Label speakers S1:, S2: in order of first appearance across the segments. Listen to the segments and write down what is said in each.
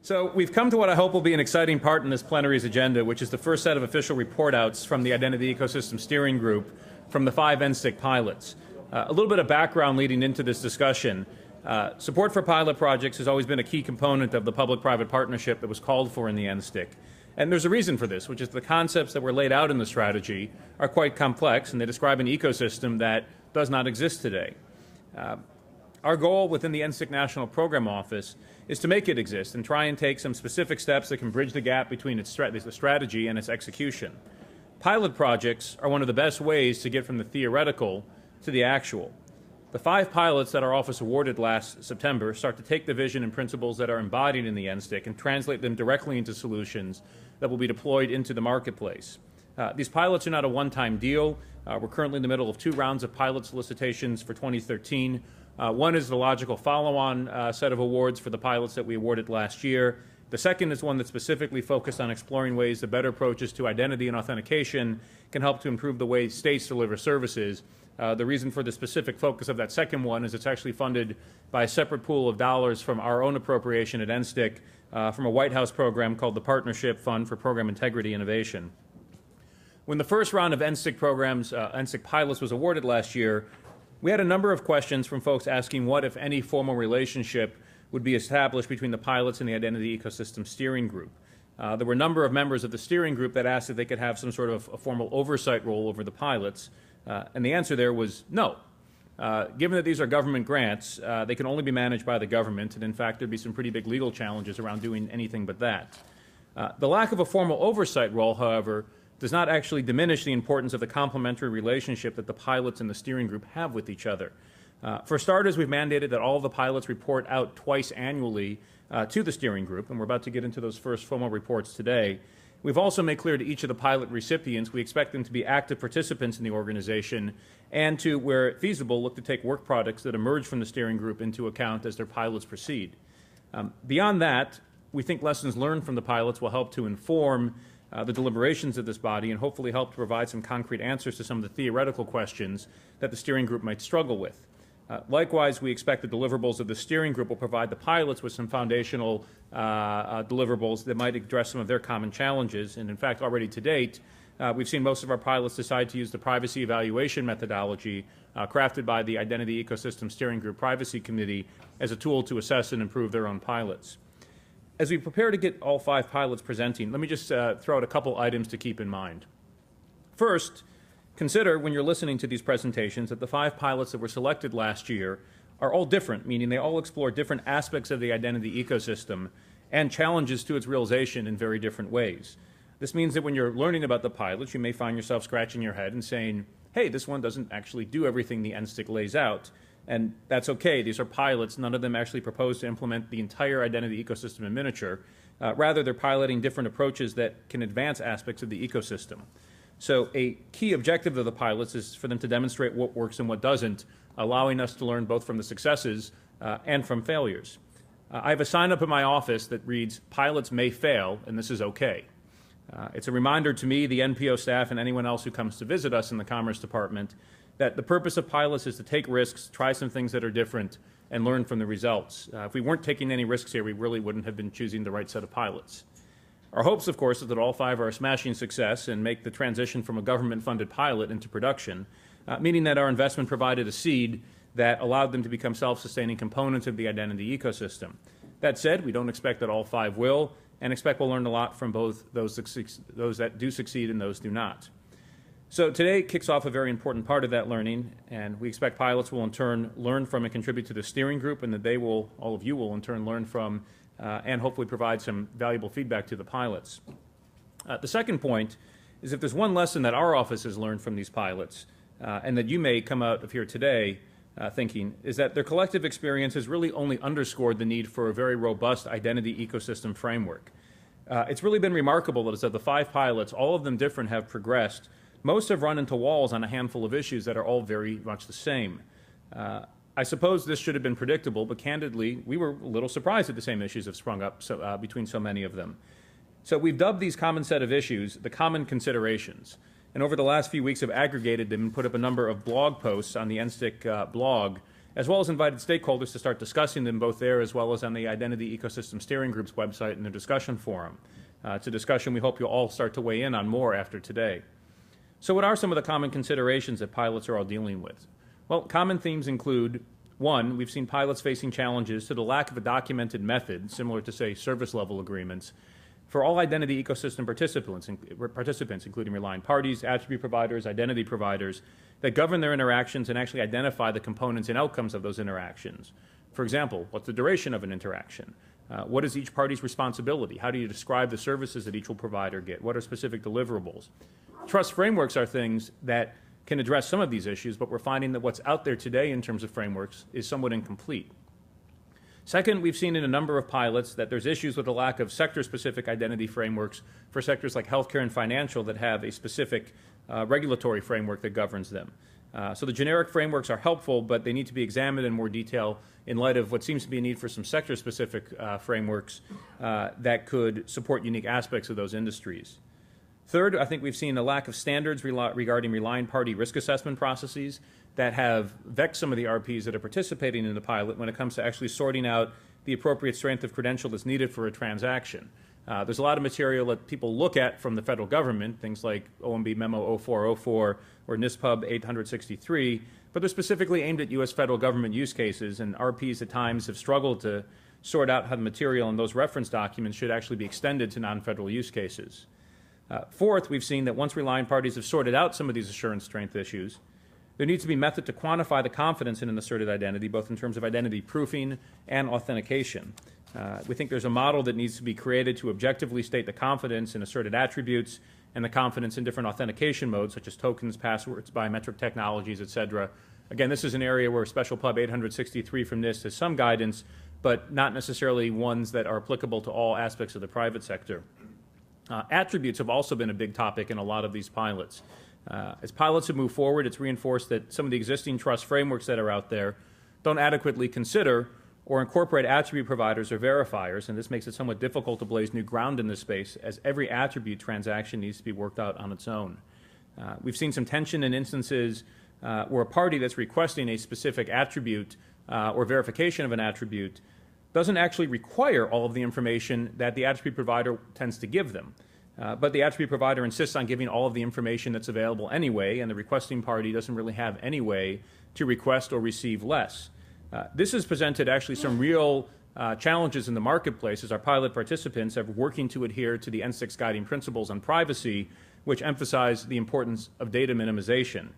S1: So we've come to what I hope will be an exciting part in this plenary's agenda, which is the first set of official report outs from the Identity Ecosystem Steering Group from the 5 NSTIC pilots. A little bit of background leading into this discussion. Support for pilot projects has always been a key component of the public-private partnership that was called for in the NSTIC. And there's a reason for this, which is the concepts that were laid out in the strategy are quite complex, and they describe an ecosystem that does not exist today. Our goal within the NSTIC National Program Office is to make it exist and try and take some specific steps that can bridge the gap between the strategy and its execution. Pilot projects are one of the best ways to get from the theoretical to the actual. The 5 pilots that our office awarded last September start to take the vision and principles that are embodied in the NSTIC and translate them directly into solutions that will be deployed into the marketplace. These pilots are not a one-time deal. We're currently in the middle of 2 rounds of pilot solicitations for 2013. One is the logical follow-on set of awards for the pilots that we awarded last year. The second is one that's specifically focused on exploring ways that better approaches to identity and authentication can help to improve the way states deliver services. The reason for the specific focus of that second one is it's actually funded by a separate pool of dollars from our own appropriation at NSTIC from a White House program called the Partnership Fund for Program Integrity Innovation. When the first round of NSTIC programs, NSTIC pilots was awarded last year, we had a number of questions from folks asking what, if any, formal relationship would be established between the pilots and the Identity Ecosystem Steering Group. There were a number of members of the steering group that asked if they could have some sort of a formal oversight role over the pilots, and the answer there was no. Given that these are government grants, they can only be managed by the government, and in fact there'd be some pretty big legal challenges around doing anything but that. The lack of a formal oversight role, however, does not actually diminish the importance of the complementary relationship that the pilots and the steering group have with each other. For starters, we've mandated that all of the pilots report out twice annually to the steering group, and we're about to get into those first formal reports today. We've also made clear to each of the pilot recipients we expect them to be active participants in the organization and to, where feasible, look to take work products that emerge from the steering group into account as their pilots proceed. Beyond that, we think lessons learned from the pilots will help to inform the deliberations of this body and hopefully help to provide some concrete answers to some of the theoretical questions that the steering group might struggle with. Likewise, we expect the deliverables of the steering group will provide the pilots with some foundational deliverables that might address some of their common challenges. And in fact, already to date, we've seen most of our pilots decide to use the privacy evaluation methodology crafted by the Identity Ecosystem Steering Group Privacy Committee as a tool to assess and improve their own pilots. As we prepare to get all 5 pilots presenting, let me just throw out a couple items to keep in mind. First, consider when you're listening to these presentations that the 5 pilots that were selected last year are all different, meaning they all explore different aspects of the identity ecosystem and challenges to its realization in very different ways. This means that when you're learning about the pilots, you may find yourself scratching your head and saying, hey, this one doesn't actually do everything the NSTIC lays out. And that's okay. These are pilots. None of them actually propose to implement the entire identity ecosystem in miniature. Rather, they're piloting different approaches that can advance aspects of the ecosystem. So a key objective of the pilots is for them to demonstrate what works and what doesn't, allowing us to learn both from the successes and from failures. I have a sign up in my office that reads, pilots may fail, and this is okay. It's a reminder to me, the NPO staff, and anyone else who comes to visit us in the Commerce Department that the purpose of pilots is to take risks, try some things that are different, and learn from the results. If we weren't taking any risks here, we really wouldn't have been choosing the right set of pilots. Our hopes, of course, is that all 5 are a smashing success and make the transition from a government-funded pilot into production, meaning that our investment provided a seed that allowed them to become self-sustaining components of the identity ecosystem. That said, we don't expect that all 5 will, and expect we'll learn a lot from both those that do succeed and those do not. So today kicks off a very important part of that learning, and we expect pilots will in turn learn from and contribute to the steering group, and that they will, all of you will in turn learn from and hopefully provide some valuable feedback to the pilots. The second point is if there's one lesson that our office has learned from these pilots, and that you may come out of here today thinking, is that their collective experience has really only underscored the need for a very robust identity ecosystem framework. It's really been remarkable that as of the 5 pilots, all of them different have progressed. Most have run into walls on a handful of issues that are all very much the same. I suppose this should have been predictable, but candidly, we were a little surprised that the same issues have sprung up between so many of them. So we've dubbed these common set of issues the common considerations. And over the last few weeks have aggregated them and put up a number of blog posts on the NSTIC blog as well as invited stakeholders to start discussing them both there as well as on the Identity Ecosystem Steering Group's website in the discussion forum. It's a discussion we hope you'll all start to weigh in on more after today. So what are some of the common considerations that pilots are all dealing with? Well, common themes include, one, we've seen pilots facing challenges to the lack of a documented method, similar to, say, service-level agreements, for all identity ecosystem participants, including relying parties, attribute providers, identity providers, that govern their interactions and actually identify the components and outcomes of those interactions. For example, what's the duration of an interaction? What is each party's responsibility? How do you describe the services that each will provide or get? What are specific deliverables? Trust frameworks are things that can address some of these issues, but we're finding that what's out there today in terms of frameworks is somewhat incomplete. Second, we've seen in a number of pilots that there's issues with the lack of sector-specific identity frameworks for sectors like healthcare and financial that have a specific regulatory framework that governs them. So the generic frameworks are helpful, but they need to be examined in more detail in light of what seems to be a need for some sector-specific frameworks that could support unique aspects of those industries. Third, I think we've seen a lack of standards regarding relying party risk assessment processes that have vexed some of the RPs that are participating in the pilot when it comes to actually sorting out the appropriate strength of credential that's needed for a transaction. There's a lot of material that people look at from the federal government, things like OMB Memo 0404 or NISPUB 863, but they're specifically aimed at U.S. federal government use cases, and RPs at times have struggled to sort out how the material in those reference documents should actually be extended to non-federal use cases. Fourth, we've seen that once relying parties have sorted out some of these assurance strength issues, there needs to be method to quantify the confidence in an asserted identity, both in terms of identity proofing and authentication. We think there's a model that needs to be created to objectively state the confidence in asserted attributes and the confidence in different authentication modes, such as tokens, passwords, biometric technologies, et cetera. Again, this is an area where Special Pub 863 from NIST has some guidance, but not necessarily ones that are applicable to all aspects of the private sector. Attributes have also been a big topic in a lot of these pilots. As pilots have moved forward, it's reinforced that some of the existing trust frameworks that are out there don't adequately consider or incorporate attribute providers or verifiers, and this makes it somewhat difficult to blaze new ground in this space, as every attribute transaction needs to be worked out on its own. We've seen some tension in instances where a party that's requesting a specific attribute or verification of an attribute doesn't actually require all of the information that the attribute provider tends to give them. But the attribute provider insists on giving all of the information that's available anyway, and the requesting party doesn't really have any way to request or receive less. This has presented actually some real challenges in the marketplace as our pilot participants are working to adhere to the NSTIC's guiding principles on privacy, which emphasize the importance of data minimization.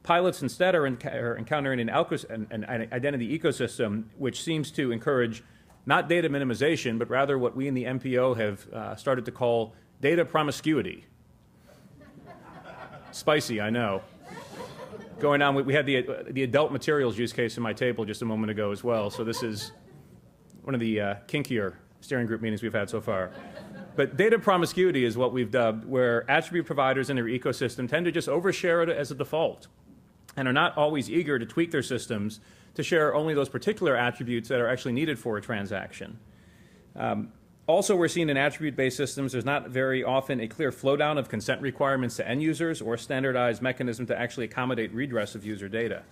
S1: Pilots instead are encountering an identity ecosystem which seems to encourage not data minimization, but rather what we in the MPO have started to call data promiscuity. Spicy, I know. Going on, we had the adult materials use case in my table just a moment ago as well, so this is one of the kinkier steering group meetings we've had so far. But data promiscuity is what we've dubbed, where attribute providers in their ecosystem tend to just overshare it as a default and are not always eager to tweak their systems to share only those particular attributes that are actually needed for a transaction. Also, we're seeing in attribute-based systems, there's not very often a clear flowdown of consent requirements to end users or a standardized mechanism to actually accommodate redress of user data.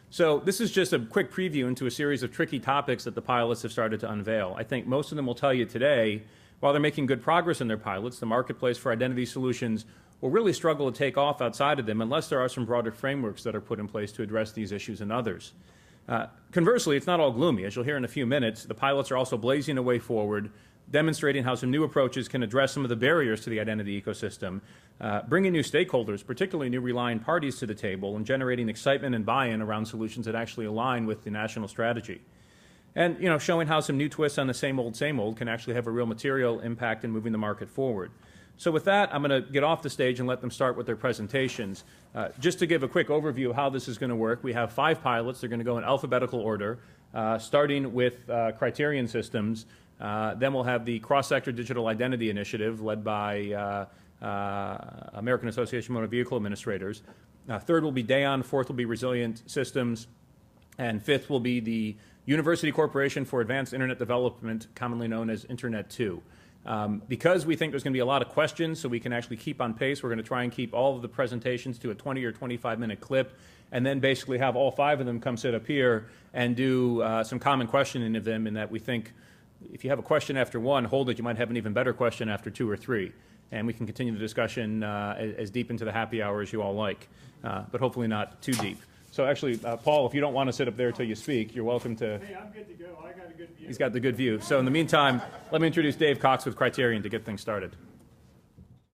S1: So this is just a quick preview into a series of tricky topics that the pilots have started to unveil. I think most of them will tell you today, while they're making good progress in their pilots, the marketplace for identity solutions will really struggle to take off outside of them unless there are some broader frameworks that are put in place to address these issues and others. Conversely, it's not all gloomy. As you'll hear in a few minutes, the pilots are also blazing a way forward, demonstrating how some new approaches can address some of the barriers to the identity ecosystem, bringing new stakeholders, particularly new relying parties, to the table, and generating excitement and buy-in around solutions that actually align with the national strategy. And showing how some new twists on the same old can actually have a real material impact in moving the market forward. So with that, I'm going to get off the stage and let them start with their presentations. Just to give a quick overview of how this is going to work, we have 5 pilots. They're going to go in alphabetical order, starting with Criterion Systems. Then we'll have the Cross-Sector Digital Identity Initiative led by American Association of Motor Vehicle Administrators. Third will be DAON. Fourth will be Resilient Systems. And fifth will be the University Corporation for Advanced Internet Development, commonly known as Internet 2. Because we think there's going to be a lot of questions, so we can actually keep on pace, we're going to try and keep all of the presentations to a 20 or 25-minute clip, and then basically have all 5 of them come sit up here and do some common questioning of them, in that we think if you have a question after 1, hold it, you might have an even better question after 2 or 3. And we can continue the discussion as deep into the happy hour as you all like, but hopefully not too deep. So actually, Paul, if you don't want to sit up there until you speak, you're welcome to.
S2: Hey, I'm good to go. I got a good view.
S1: He's got the good view. So in the meantime, let me introduce Dave Cox with Criterion to get things started.